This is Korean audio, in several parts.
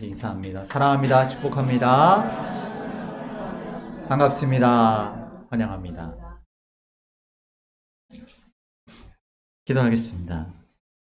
인사합니다. 사랑합니다. 축복합니다. 반갑습니다. 환영합니다. 기도하겠습니다.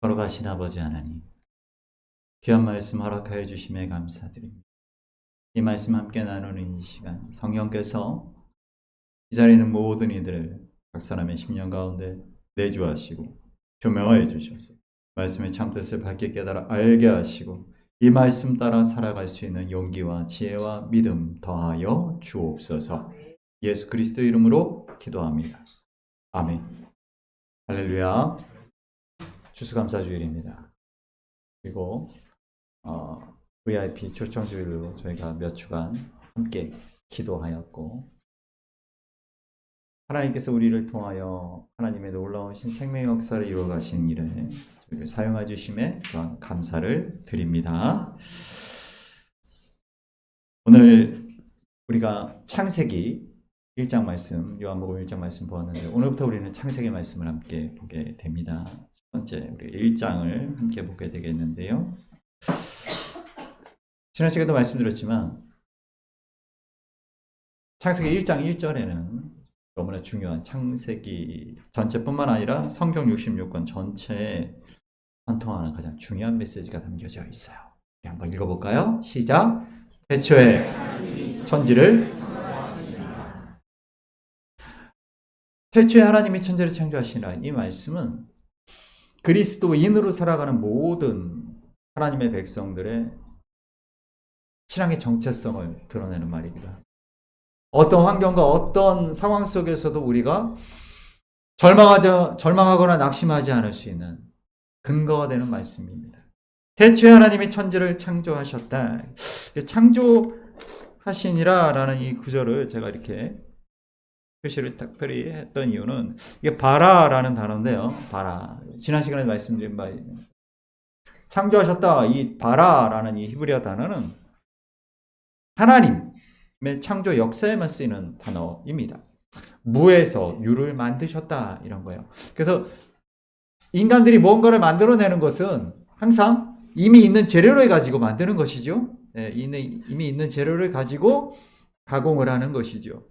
걸어가신 아버지 하나님, 귀한 말씀 허락하여 주심에 감사드립니다. 이 말씀 함께 나누는 이 시간, 성령께서 이 자리에 있는 모든 이들을 각 사람의 심령 가운데 내주하시고 조명하여 주셔서 말씀의 참뜻을 밝게 깨달아 알게 하시고 이 말씀 따라 살아갈 수 있는 용기와 지혜와 믿음 더하여 주옵소서. 예수 그리스도 이름으로 기도합니다. 아멘. 할렐루야. 추수감사주일입니다. 그리고 VIP 초청주일로 저희가 몇 주간 함께 기도하였고, 하나님께서 우리를 통하여 하나님의 놀라우신 생명 역사를 이루어 가신 일에 저희를 사용해 주심에 또한 감사를 드립니다. 오늘 우리가 창세기 1장 말씀, 요한복음 1장 말씀 보았는데, 오늘부터 우리는 창세기 말씀을 함께 보게 됩니다. 첫 번째 우리 1장을 함께 보게 되겠는데요. 지난 시간에도 말씀드렸지만 창세기 1장 1절에는 너무나 중요한 창세기 전체뿐만 아니라 성경 66권 전체에 관통하는 가장 중요한 메시지가 담겨져 있어요. 한번 읽어볼까요? 시작. 태초에 천지를 태초에 하나님이 천지를 창조하시니라. 이 말씀은 그리스도인으로 살아가는 모든 하나님의 백성들의 신앙의 정체성을 드러내는 말이기도 합니다. 어떤 환경과 어떤 상황 속에서도 우리가 절망하거나 낙심하지 않을 수 있는 근거가 되는 말씀입니다. 태초에 하나님이 천지를 창조하셨다. 창조하시니라 라는 이 구절을 제가 이렇게 표시를 특별히 했던 이유는, 이게 바라라는 단어인데요. 바라. 지난 시간에 말씀드린 바 창조하셨다. 이 바라라는 이 히브리어 단어는 하나님의 창조 역사에만 쓰이는 단어입니다. 무에서 유를 만드셨다, 이런 거예요. 그래서 인간들이 뭔가를 만들어내는 것은 항상 이미 있는 재료를 가지고 만드는 것이죠. 이미 있는 재료를 가지고 가공을 하는 것이죠.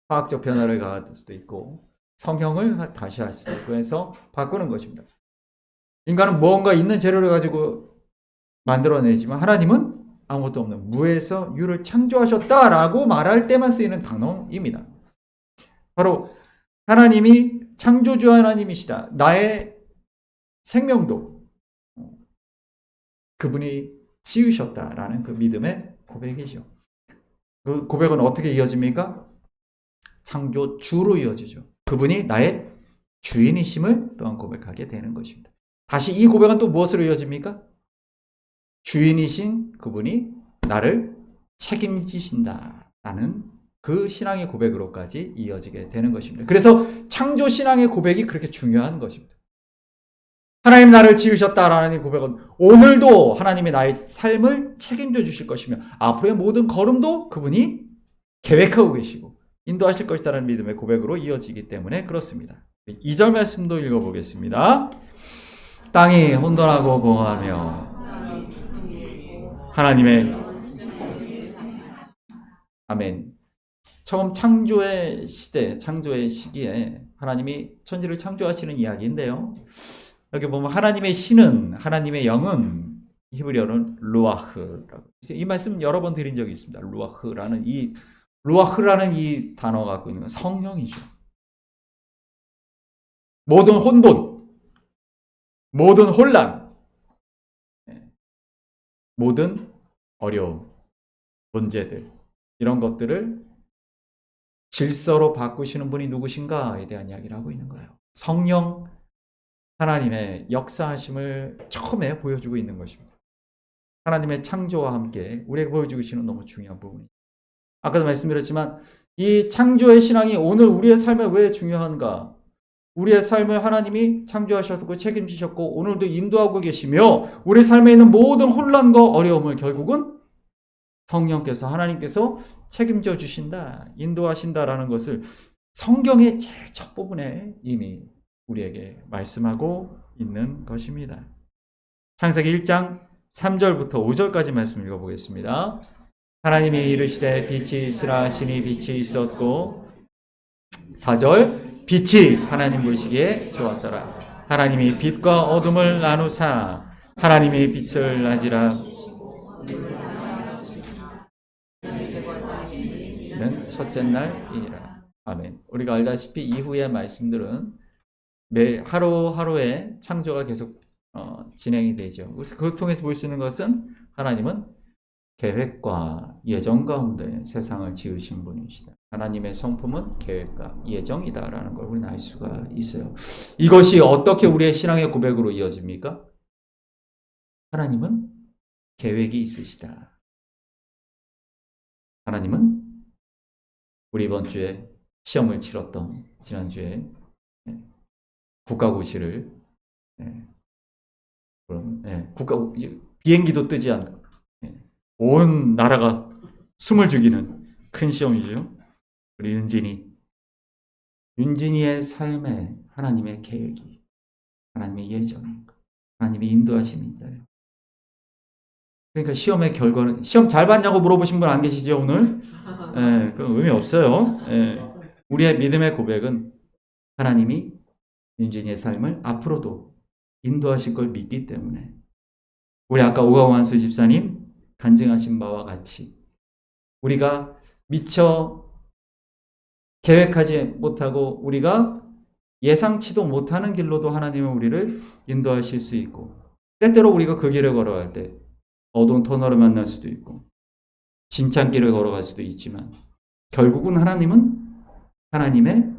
화학적 변화를 가할 수도 있고 성형을 다시 할 수도 있고 해서 바꾸는 것입니다. 인간은 뭔가 있는 재료를 가지고 만들어내지만 하나님은 아무것도 없는 무에서 유를 창조하셨다라고 말할 때만 쓰이는 단어입니다. 바로 하나님이 창조주 하나님이시다. 나의 생명도 그분이 지으셨다라는 그 믿음의 고백이죠. 그 고백은 어떻게 이어집니까? 창조주로 이어지죠. 그분이 나의 주인이심을 또한 고백하게 되는 것입니다. 다시 이 고백은 또 무엇으로 이어집니까? 주인이신 그분이 나를 책임지신다라는 그 신앙의 고백으로까지 이어지게 되는 것입니다. 그래서 창조 신앙의 고백이 그렇게 중요한 것입니다. 하나님 나를 지으셨다라는 고백은 오늘도 하나님이 나의 삶을 책임져 주실 것이며 앞으로의 모든 걸음도 그분이 계획하고 계시고 인도하실 것이다라는 믿음의 고백으로 이어지기 때문에 그렇습니다. 2절 말씀도 읽어보겠습니다. 땅이 혼돈하고 공허하며 하나님의 아멘. 처음 창조의 시대, 창조의 시기에 하나님이 천지를 창조하시는 이야기인데요. 여기 보면 하나님의 신은, 하나님의 영은 히브리어는 루아흐라고. 이 말씀 여러 번 드린 적이 있습니다. 루아흐라는 이 단어가 갖고 있는 건 성령이죠. 모든 혼돈, 모든 혼란, 모든 어려움, 문제들, 이런 것들을 질서로 바꾸시는 분이 누구신가에 대한 이야기를 하고 있는 거예요. 성령 하나님의 역사하심을 처음에 보여주고 있는 것입니다. 하나님의 창조와 함께 우리에게 보여주고 계시는 너무 중요한 부분입니다. 아까도 말씀드렸지만 이 창조의 신앙이 오늘 우리의 삶에 왜 중요한가? 우리의 삶을 하나님이 창조하셨고 책임지셨고 오늘도 인도하고 계시며 우리 삶에 있는 모든 혼란과 어려움을 결국은 성령께서, 하나님께서 책임져 주신다, 인도하신다라는 것을 성경의 제일 첫 부분에 이미 우리에게 말씀하고 있는 것입니다. 창세기 1장 3절부터 5절까지 말씀 읽어보겠습니다. 하나님이 이르시되 빛이 있으라 하시니 빛이 있었고 4절 빛이 하나님 보시기에 좋았더라. 하나님이 빛과 어둠을 나누사 하나님이 빛을 낮이라 는 첫째 날이니라. 아멘. 우리가 알다시피 이후의 말씀들은 매 하루하루의 창조가 계속 진행이 되죠. 그래서 그걸 통해서 볼 수 있는 것은 하나님은 계획과 예정 가운데 세상을 지으신 분이시다. 하나님의 성품은 계획과 예정이다라는 걸 우리는 알 수가 있어요. 이것이 어떻게 우리의 신앙의 고백으로 이어집니까? 하나님은 계획이 있으시다. 하나님은 우리 이번 주에 시험을 치렀던 지난주에 국가고시를 비행기도 뜨지 않고 온 나라가 숨을 죽이는 큰 시험이죠. 우리 윤진이의 삶에 하나님의 계획이, 하나님의 예정이, 하나님의 인도하심입니다. 그러니까 시험의 결과는, 시험 잘 봤냐고 물어보신 분 안 계시죠 오늘? 그건 의미 없어요. 우리의 믿음의 고백은 하나님이 윤진이의 삶을 앞으로도 인도하실 걸 믿기 때문에 우리 아까 오가완수 집사님 간증하신 바와 같이 우리가 미처 계획하지 못하고 우리가 예상치도 못하는 길로도 하나님은 우리를 인도하실 수 있고 때때로 우리가 그 길을 걸어갈 때 어두운 터널을 만날 수도 있고 진창길을 걸어갈 수도 있지만 결국은 하나님은 하나님의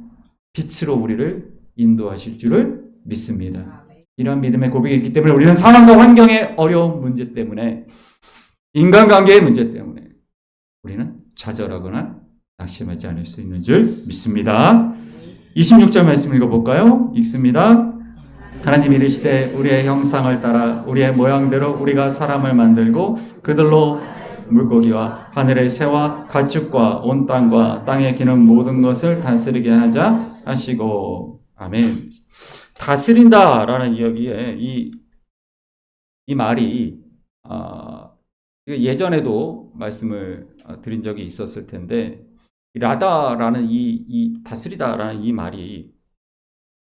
빛으로 우리를 인도하실 줄을 믿습니다. 이러한 믿음의 고백이 있기 때문에 우리는 상황과 환경의 어려운 문제 때문에 인간관계의 문제 때문에 우리는 좌절하거나 낙심하지 않을 수 있는 줄 믿습니다. 26절 말씀 읽어볼까요? 읽습니다. 하나님이 이르시되 우리의 형상을 따라 우리의 모양대로 우리가 사람을 만들고 그들로 물고기와 하늘의 새와 가축과 온 땅과 땅에 기는 모든 것을 다스리게 하자 하시고. 아멘. 다스린다라는 이야기에 이 말이 예전에도 말씀을 드린 적이 있었을 텐데 라다라는 이 다스리다라는 이 말이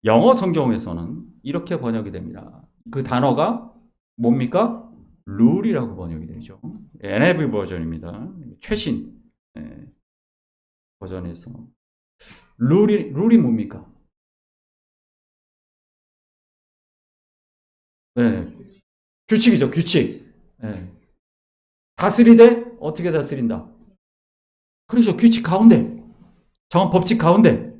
영어 성경에서는 이렇게 번역이 됩니다. 그 단어가 뭡니까? 룰이라고 번역이 되죠. NIV 버전입니다. 최신 버전에서 룰이 뭡니까? 규칙이죠. 규칙. 다스리되 어떻게 다스린다? 그렇죠. 규칙 가운데, 정한 법칙 가운데,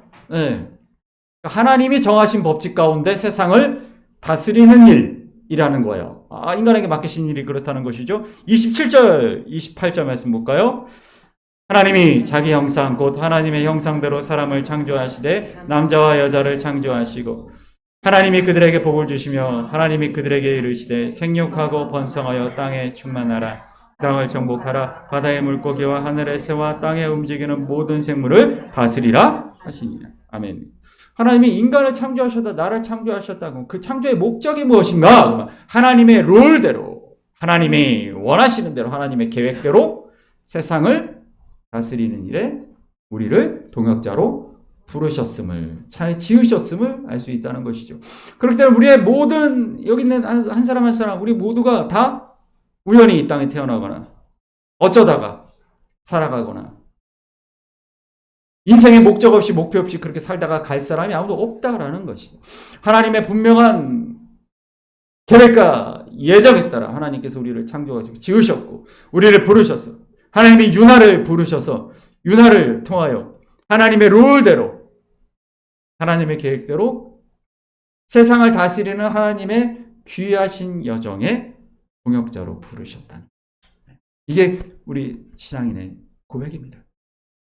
하나님이 정하신 법칙 가운데 세상을 다스리는 일이라는 거예요. 인간에게 맡기신 일이 그렇다는 것이죠. 27절, 28절 말씀 볼까요? 하나님이 자기 형상 곧 하나님의 형상대로 사람을 창조하시되 남자와 여자를 창조하시고 하나님이 그들에게 복을 주시며 하나님이 그들에게 이르시되 생육하고 번성하여 땅에 충만하라. 땅을 정복하라. 바다의 물고기와 하늘의 새와 땅에 움직이는 모든 생물을 다스리라 하시니라. 아멘. 하나님이 인간을 창조하셨다, 나를 창조하셨다고. 그 창조의 목적이 무엇인가? 하나님의 룰대로, 하나님이 원하시는 대로, 하나님의 계획대로 세상을 다스리는 일에 우리를 동역자로 부르셨음을, 잘 지으셨음을 알 수 있다는 것이죠. 그렇기 때문에 우리의 모든, 여기 있는 한 사람 한 사람, 우리 모두가 다 우연히 이 땅에 태어나거나, 어쩌다가 살아가거나, 인생의 목적 없이 목표 없이 그렇게 살다가 갈 사람이 아무도 없다라는 것이죠. 하나님의 분명한 계획과 예정에 따라 하나님께서 우리를 창조하시고 지으셨고 우리를 부르셔서 하나님이 유나를 부르셔서 유나를 통하여 하나님의 룰대로 하나님의 계획대로 세상을 다스리는 하나님의 귀하신 여정의 동역자로 부르셨다는 이게 우리 신앙인의 고백입니다.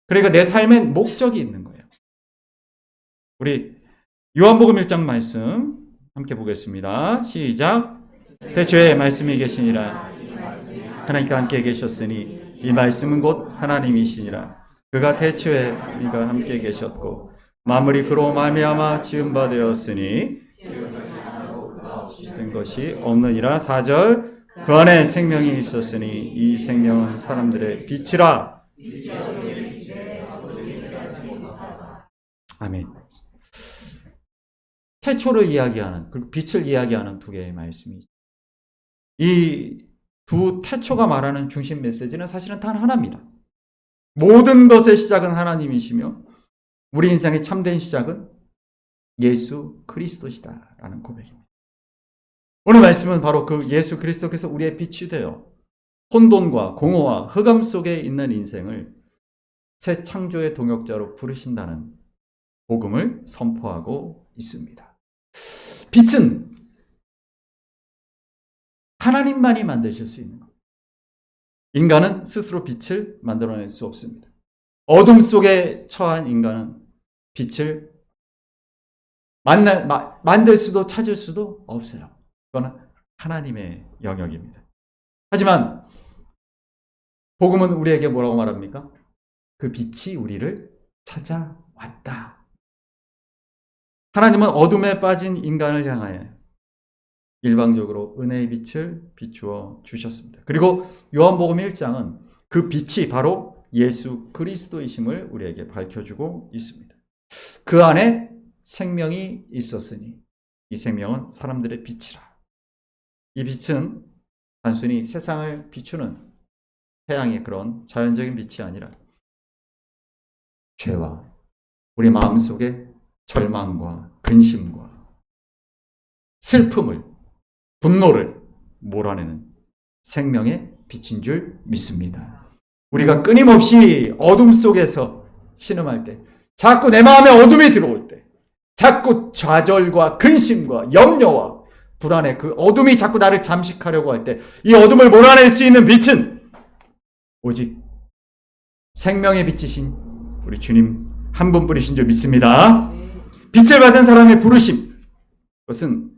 그러니까 내 삶엔 목적이 있는 거예요. 우리 요한복음 1장 말씀 함께 보겠습니다. 시작. 태초에 말씀이 계시니라. 하나님과 함께 계셨으니 이 말씀은 곧 하나님이시니라. 그가 태초에 우리가 함께 계셨고 만물이 그로 말미암아 지은 바 되었으니 된 것이 없느니라. 4절. 그 안에 생명이 있었으니 이 생명은 사람들의 빛이라. 아멘. 태초를 이야기하는, 그리고 빛을 이야기하는 두 개의 말씀이죠. 이 두 태초가 말하는 중심 메시지는 사실은 단 하나입니다. 모든 것의 시작은 하나님이시며 우리 인생의 참된 시작은 예수 그리스도시다라는 고백입니다. 오늘 말씀은 바로 그 예수 그리스도께서 우리의 빛이 되어 혼돈과 공허와 흑암 속에 있는 인생을 새 창조의 동역자로 부르신다는 복음을 선포하고 있습니다. 빛은 하나님만이 만드실 수 있는 것. 인간은 스스로 빛을 만들어낼 수 없습니다. 어둠 속에 처한 인간은 빛을 만들 수도 찾을 수도 없어요. 그건 하나님의 영역입니다. 하지만 복음은 우리에게 뭐라고 말합니까? 그 빛이 우리를 찾아왔다. 하나님은 어둠에 빠진 인간을 향하여 일방적으로 은혜의 빛을 비추어 주셨습니다. 그리고 요한복음 1장은 그 빛이 바로 예수 그리스도이심을 우리에게 밝혀주고 있습니다. 그 안에 생명이 있었으니 이 생명은 사람들의 빛이라. 이 빛은 단순히 세상을 비추는 태양의 그런 자연적인 빛이 아니라 죄와 우리 마음속에 절망과 근심과 슬픔을, 분노를 몰아내는 생명의 빛인 줄 믿습니다. 우리가 끊임없이 어둠 속에서 신음할 때, 자꾸 내 마음에 어둠이 들어올 때, 자꾸 좌절과 근심과 염려와 불안의 그 어둠이 자꾸 나를 잠식하려고 할 때, 이 어둠을 몰아낼 수 있는 빛은 오직 생명의 빛이신 우리 주님 한 분뿐이신 줄 믿습니다. 빛을 받은 사람의 부르심, 그것은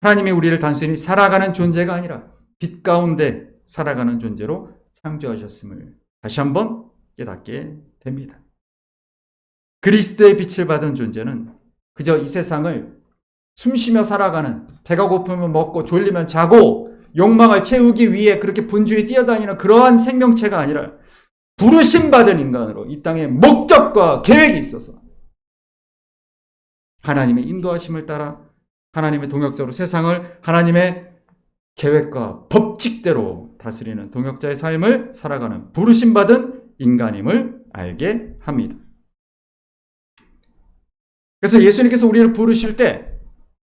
하나님이 우리를 단순히 살아가는 존재가 아니라 빛 가운데 살아가는 존재로 창조하셨음을 다시 한번 깨닫게 됩니다. 그리스도의 빛을 받은 존재는 그저 이 세상을 숨쉬며 살아가는, 배가 고프면 먹고 졸리면 자고 욕망을 채우기 위해 그렇게 분주히 뛰어다니는 그러한 생명체가 아니라 부르심받은 인간으로 이 땅에 목적과 계획이 있어서 하나님의 인도하심을 따라 하나님의 동역자로 세상을 하나님의 계획과 법칙대로 다스리는 동역자의 삶을 살아가는 부르심받은 인간임을 알게 합니다. 그래서 예수님께서 우리를 부르실 때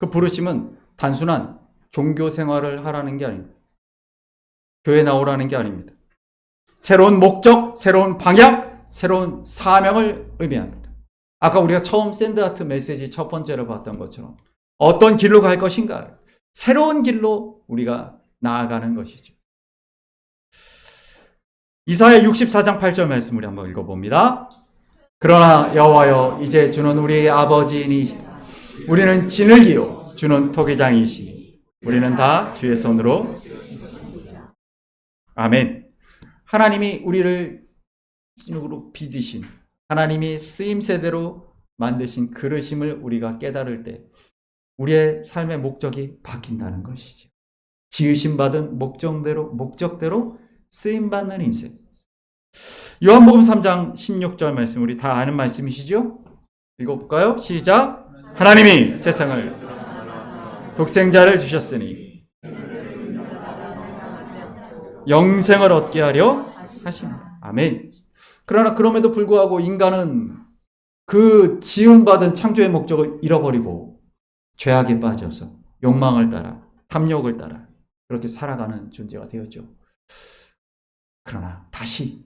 그 부르심은 단순한 종교 생활을 하라는 게 아닙니다. 교회 나오라는 게 아닙니다. 새로운 목적, 새로운 방향, 새로운 사명을 의미합니다. 아까 우리가 처음 샌드하트 메시지 첫 번째로 봤던 것처럼 어떤 길로 갈 것인가? 새로운 길로 우리가 나아가는 것이죠. 이사야 64장 8절 말씀 우리 한번 읽어봅니다. 그러나 여호와여 이제 주는 우리의 아버지이시다. 우리는 진흙이요 주는 토기장이시니 우리는 다 주의 손으로. 아멘. 하나님이 우리를 진흙으로 빚으신, 하나님이 쓰임새대로 만드신 그릇임을 우리가 깨달을 때 우리의 삶의 목적이 바뀐다는 것이죠. 지으심 받은 목적대로 쓰임받는 인생. 요한복음 3장 16절 말씀 우리 다 아는 말씀이시죠? 읽어볼까요? 시작. 하나님이 세상을 독생자를 주셨으니 영생을 얻게 하려 하십니다. 아멘. 그러나 그럼에도 불구하고 인간은 그 지음받은 창조의 목적을 잃어버리고 죄악에 빠져서 욕망을 따라 탐욕을 따라 그렇게 살아가는 존재가 되었죠. 그러나 다시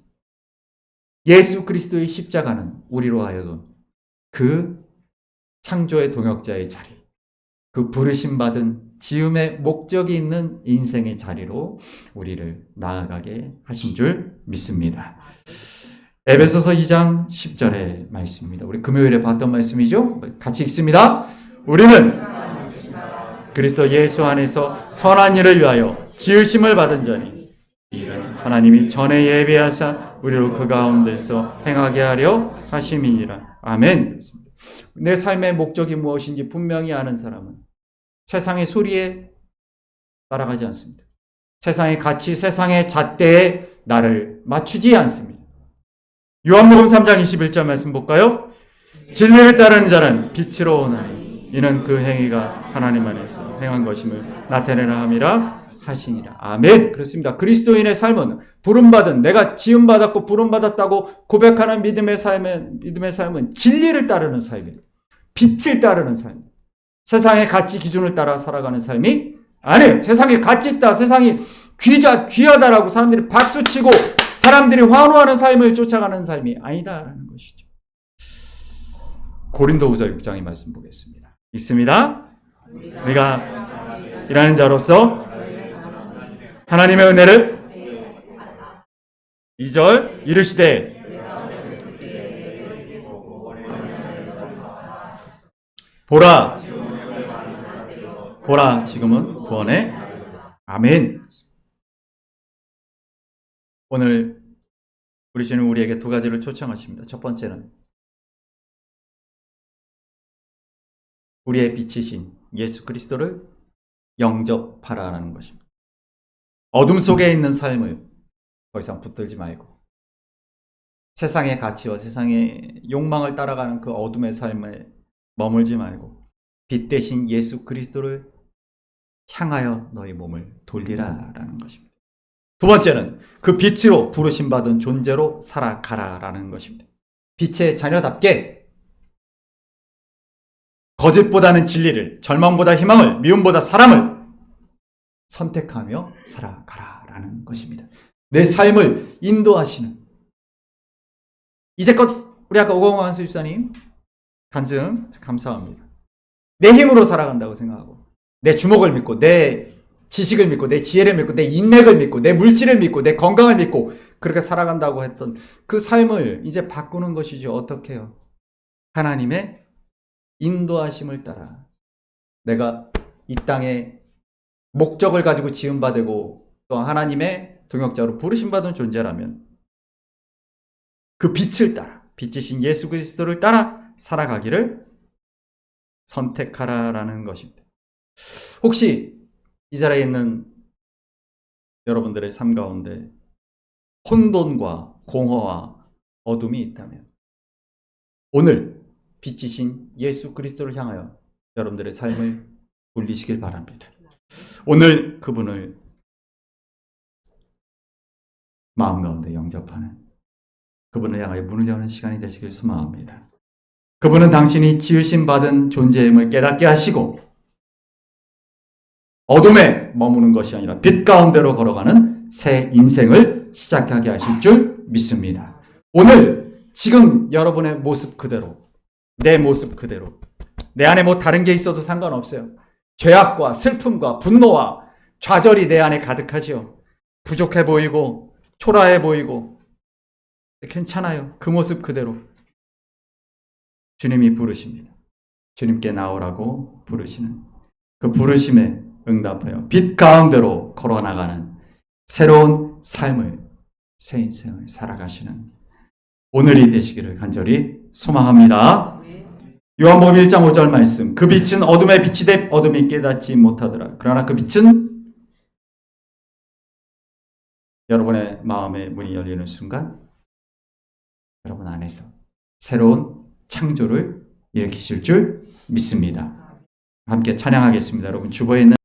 예수 그리스도의 십자가는 우리로 하여금 그 창조의 동역자의 자리, 그 부르심받은 지음의 목적이 있는 인생의 자리로 우리를 나아가게 하신 줄 믿습니다. 에베소서 2장 10절의 말씀입니다. 우리 금요일에 봤던 말씀이죠? 같이 읽습니다. 우리는 그리스도 예수 안에서 선한 일을 위하여 지으심을 받은 자니 이는 하나님이 전에 예비하사 우리로 그 가운데서 행하게 하려 하심이니라. 아멘. 내 삶의 목적이 무엇인지 분명히 아는 사람은 세상의 소리에 따라가지 않습니다. 세상의 가치, 세상의 잣대에 나를 맞추지 않습니다. 요한복음 3장 21절 말씀 볼까요? 진리를 따르는 자는 빛으로 오나니 이는 그 행위가 하나님 안에서 행한 것임을 나타내라 함이라 하시니라. 아멘. 그렇습니다. 그리스도인의 삶은 부름받은, 내가 지음받았고 부름받았다고 고백하는 믿음의 삶은 진리를 따르는 삶입니다. 빛을 따르는 삶. 세상의 가치 기준을 따라 살아가는 삶이 아니에요. 세상에 가치 있다, 세상이 귀하다라고 사람들이 박수치고 사람들이 환호하는 삶을 쫓아가는 삶이 아니다라는 것이죠. 고린도후서 6장의 말씀 보겠습니다. 있습니다. 우리가 일하는 자로서 하나님의 은혜를 2절 이르시되 보라 지금은 구원의 아멘. 오늘 우리 주님 우리에게 두 가지를 초청하십니다. 첫 번째는 우리의 빛이신 예수 그리스도를 영접하라는 것입니다. 어둠 속에 있는 삶을 더 이상 붙들지 말고 세상의 가치와 세상의 욕망을 따라가는 그 어둠의 삶에 머물지 말고 빛 대신 예수 그리스도를 향하여 너희 몸을 돌리라라는 것입니다. 두 번째는 그 빛으로 부르심받은 존재로 살아가라라는 것입니다. 빛의 자녀답게 거짓보다는 진리를, 절망보다 희망을, 미움보다 사랑을 선택하며 살아가라라는 것입니다. 내 삶을 인도하시는, 이제껏 우리 아까 오광환 수집사님 간증 감사합니다. 내 힘으로 살아간다고 생각하고 내 주먹을 믿고 내 지식을 믿고 내 지혜를 믿고 내 인맥을 믿고 내 물질을 믿고 내 건강을 믿고 그렇게 살아간다고 했던 그 삶을 이제 바꾸는 것이죠. 어떻게 해요? 하나님의 인도하심을 따라 내가 이 땅에 목적을 가지고 지음받고 또 하나님의 동역자로 부르심받은 존재라면 그 빛을 따라, 빛이신 예수 그리스도를 따라 살아가기를 선택하라라는 것입니다. 혹시 이 자리에 있는 여러분들의 삶 가운데 혼돈과 공허와 어둠이 있다면 오늘 빛이신 예수 그리스도를 향하여 여러분들의 삶을 돌리시길 바랍니다. 오늘 그분을 마음 가운데 영접하는, 그분을 향하여 문을 여는 시간이 되시길 소망합니다. 그분은 당신이 지으심 받은 존재임을 깨닫게 하시고 어둠에 머무는 것이 아니라 빛 가운데로 걸어가는 새 인생을 시작하게 하실 줄 믿습니다. 오늘 지금 여러분의 모습 그대로, 내 모습 그대로, 내 안에 뭐 다른 게 있어도 상관없어요. 죄악과 슬픔과 분노와 좌절이 내 안에 가득하지요. 부족해 보이고 초라해 보이고 괜찮아요. 그 모습 그대로 주님이 부르십니다. 주님께 나오라고 부르시는 그 부르심에 응답하여 빛 가운데로 걸어나가는 새로운 삶을, 새 인생을 살아가시는 오늘이 되시기를 간절히 소망합니다. 요한복음 1장 5절 말씀, 그 빛은 어둠의 빛이 되 어둠이 깨닫지 못하더라. 그러나 그 빛은 여러분의 마음의 문이 열리는 순간 여러분 안에서 새로운 창조를 일으키실 줄 믿습니다. 함께 찬양하겠습니다. 여러분 주보에 있는